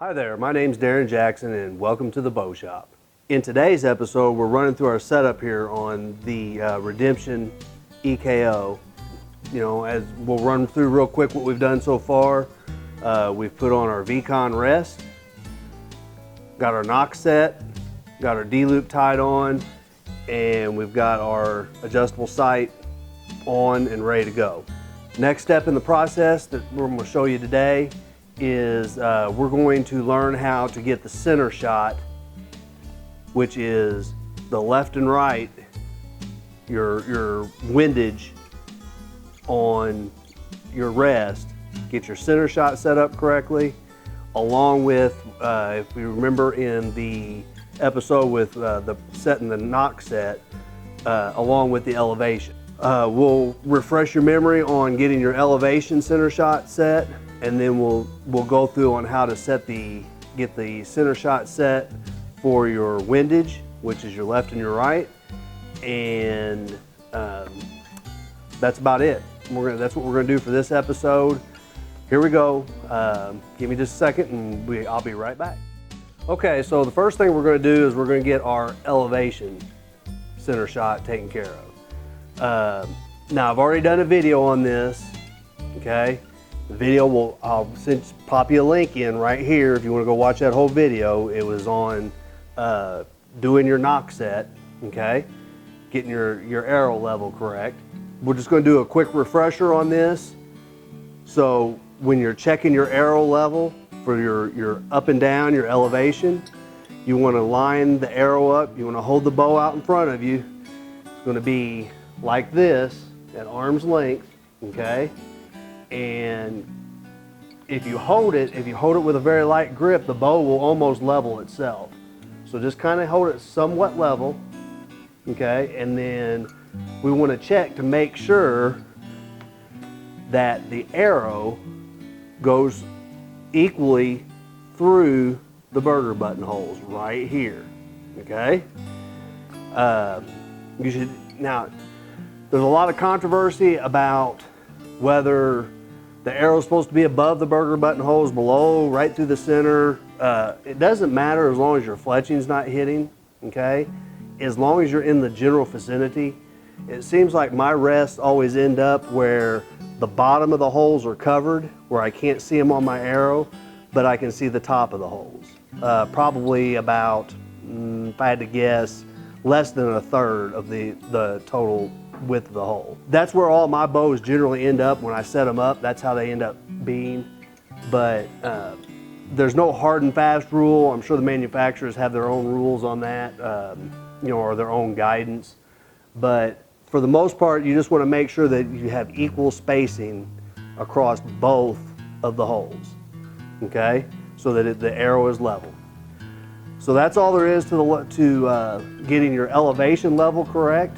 Hi there, my name's Darren Jackson and welcome to the Bow Shop. In today's episode, we're running through our setup here on the Redemption EKO. You know, as we'll run through real quick what we've done so far. We've put on our V-Con rest, got our knock set, got our D-loop tied on, and we've got our adjustable sight on and ready to go. Next step in the process that we're going to show you today is we're going to learn how to get the center shot, which is the left and right, your windage on your rest. Get your center shot set up correctly, along with, if you remember in the episode with the setting the knock set, along with the elevation. We'll refresh your memory on getting your elevation center shot set, and then we'll go through on how to get the center shot set for your windage, which is your left and your right, and that's about it. That's what we're gonna do for this episode. Here we go. Give me just a second and I'll be right back. Okay, so the first thing we're gonna do is we're gonna get our elevation center shot taken care of. Now I've already done a video on this, okay? The video I'll pop you a link in right here if you want to go watch that whole video. It was on doing your knock set, okay? Getting your arrow level correct. We're just going to do a quick refresher on this. So when you're checking your arrow level for your up and down, your elevation, you want to line the arrow up. You want to hold the bow out in front of you. It's going to be like this at arm's length, okay? And if you hold it with a very light grip, the bow will almost level itself. So just kind of hold it somewhat level, okay? And then we want to check to make sure that the arrow goes equally through the burger button holes right here, okay? Now, there's a lot of controversy about whether the arrow is supposed to be above the burger button holes, below, right through the center. It doesn't matter as long as your fletching's not hitting, okay? As long as you're in the general vicinity. It seems like my rests always end up where the bottom of the holes are covered, where I can't see them on my arrow, but I can see the top of the holes. Probably about, if I had to guess, less than a third of the total width of the hole. That's where all my bows generally end up when I set them up. That's how they end up being. But there's no hard and fast rule. I'm sure the manufacturers have their own rules on that, or their own guidance. But for the most part, you just want to make sure that you have equal spacing across both of the holes, okay? So that the arrow is level. So that's all there is to getting your elevation level correct.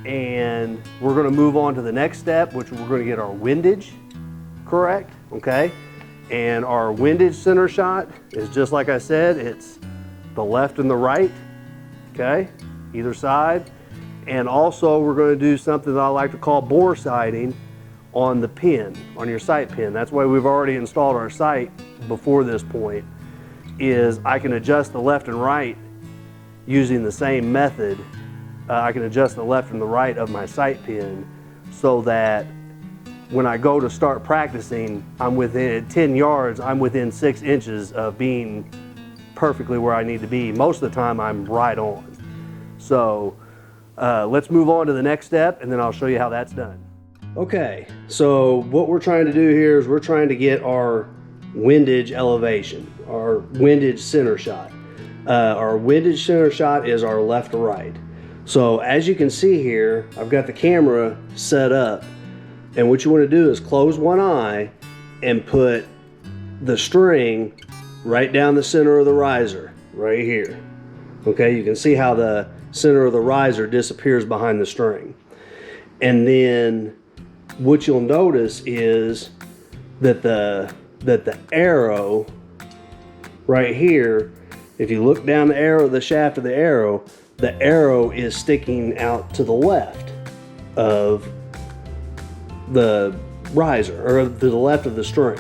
And we're going to move on to the next step, which we're going to get our windage correct, okay? And our windage center shot is just like I said, it's the left and the right, okay? Either side. And also we're going to do something that I like to call bore sighting on the pin, on your sight pin. That's why we've already installed our sight before this point, is I can adjust the left and right using the same method. I can adjust the left and the right of my sight pin so that when I go to start practicing, I'm within 10 yards, I'm within 6 inches of being perfectly where I need to be. Most of the time I'm right on. So let's move on to the next step and then I'll show you how that's done. Okay, so what we're trying to do here is we're trying to get our windage elevation, our windage center shot. Our windage center shot is our left to right. So as you can see here, I've got the camera set up, and what you want to do is close one eye and put the string right down the center of the riser, right here. Okay, you can see how the center of the riser disappears behind the string. And then what you'll notice is that the arrow right here, if you look down the shaft of the arrow is sticking out to the left of the riser, or to the left of the string.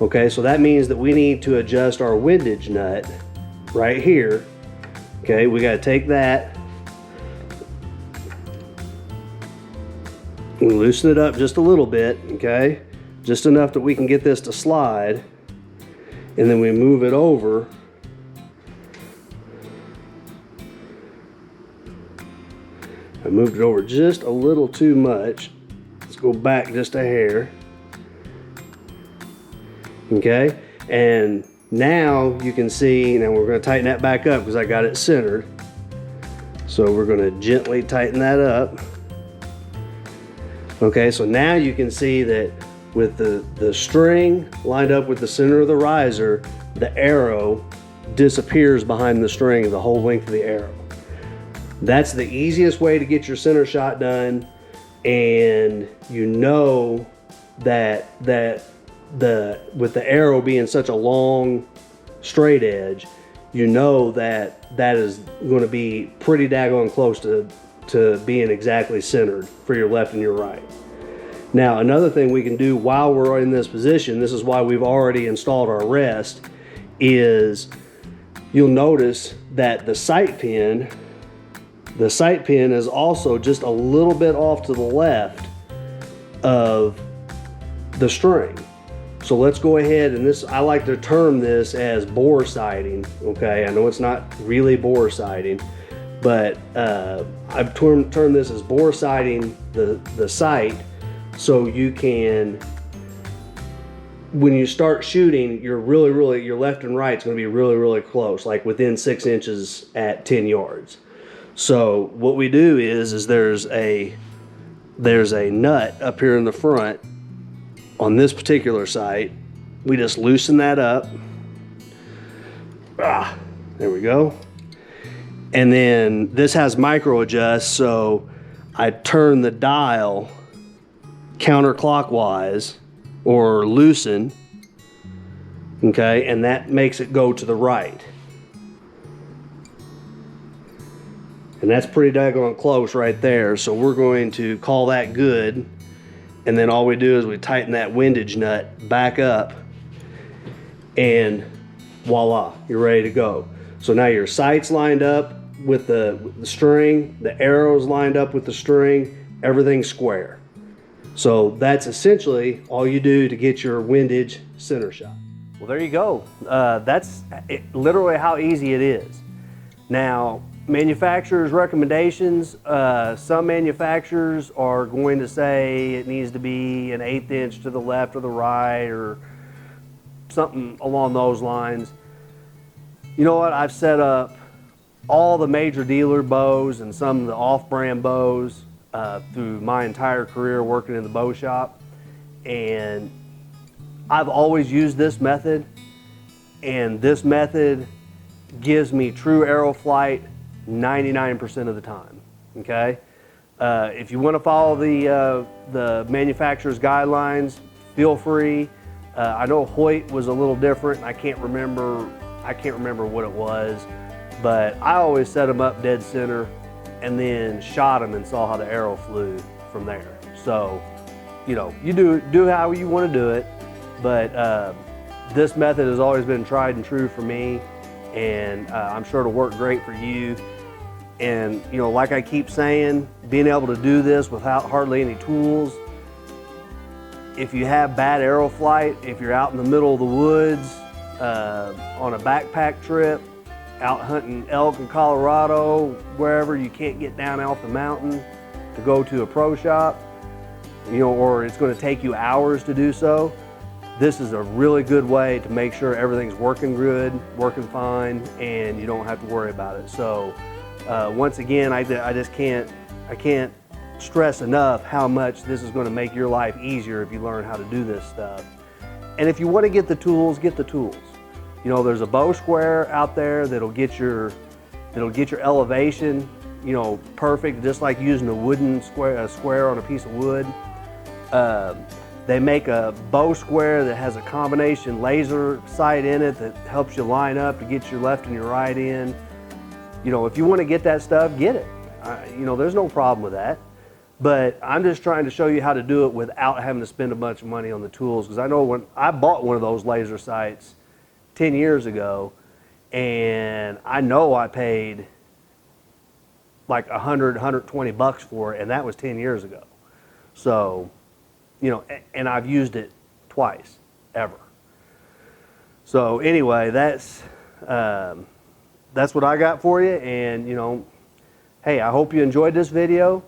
Okay, so that means that we need to adjust our windage nut right here. Okay, we got to take that and loosen it up just a little bit, okay? Just enough that we can get this to slide. And then we move it over. I moved it over just a little too much. Let's go back just a hair. Okay, and now you can see, now we're going to tighten that back up because I got it centered. So we're going to gently tighten that up. Okay, so now you can see that with the string lined up with the center of the riser, the arrow disappears behind the string the whole length of the arrow. That's the easiest way to get your center shot done, and you know that with the arrow being such a long straight edge, you know that that is going to be pretty daggone close to being exactly centered for your left and your right. Now, another thing we can do while we're in this position, this is why we've already installed our rest, is you'll notice that the sight pin is also just a little bit off to the left of the string. So let's go ahead, and this, I like to term this as bore sighting. Okay, I know it's not really bore sighting, but I've termed this as bore sighting the sight, so you can, when you start shooting, your left and right is going to be really close, like within 6 inches at 10 yards. So what we do is there's a nut up here in the front on this particular sight. We just loosen that up. There we go. And then this has micro adjust, so I turn the dial counterclockwise or loosen, okay, and that makes it go to the right. And that's pretty daggone close right there, so we're going to call that good. And then all we do is we tighten that windage nut back up, and voila, you're ready to go. So now your sight's lined up with the string, the arrow's lined up with the string, everything's square. So that's essentially all you do to get your windage center shot. Well, there you go. That's literally how easy it is. Now, manufacturers' recommendations, some manufacturers are going to say it needs to be an 1/8 inch to the left or the right or something along those lines. You know what? I've set up all the major dealer bows and some of the off-brand bows through my entire career working in the bow shop, and I've always used this method, and this method gives me true arrow flight 99% of the time. Okay, if you want to follow the manufacturer's guidelines, feel free. I know Hoyt was a little different. I can't remember what it was, but I always set them up dead center and then shot them and saw how the arrow flew from there. So, you know, you do how you want to do it, but this method has always been tried and true for me, and I'm sure it'll work great for you. And, you know, like I keep saying, being able to do this without hardly any tools, if you have bad arrow flight, if you're out in the middle of the woods, on a backpack trip, out hunting elk in Colorado, wherever you can't get down off the mountain to go to a pro shop, you know, or it's going to take you hours to do so, this is a really good way to make sure everything's working good, working fine, and you don't have to worry about it. So once again, I can't stress enough how much this is going to make your life easier if you learn how to do this stuff. And if you want to get the tools, get the tools. You know, there's a bow square out there that'll get your elevation, you know, perfect, just like using a square on a piece of wood. They make a bow square that has a combination laser sight in it that helps you line up to get your left and your right in. You know, if you want to get that stuff, get it. You know, there's no problem with that. But I'm just trying to show you how to do it without having to spend a bunch of money on the tools. Because I know when I bought one of those laser sights 10 years ago, and I know I paid like 100, 120 bucks for it, and that was 10 years ago. So, you know, and I've used it twice, ever. So anyway, that's what I got for you. And, you know, hey, I hope you enjoyed this video.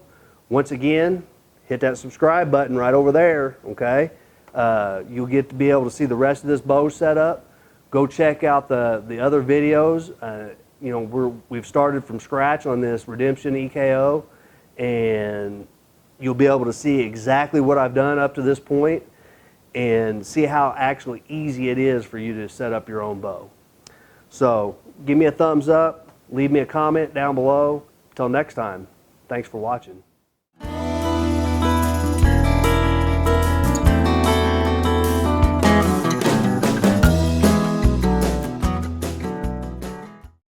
Once again, hit that subscribe button right over there, okay? You'll get to be able to see the rest of this bow setup. Go check out the other videos. You know, we've started from scratch on this Redemption EKO, and you'll be able to see exactly what I've done up to this point and see how actually easy it is for you to set up your own bow. So give me a thumbs up, leave me a comment down below. Until next time, thanks for watching.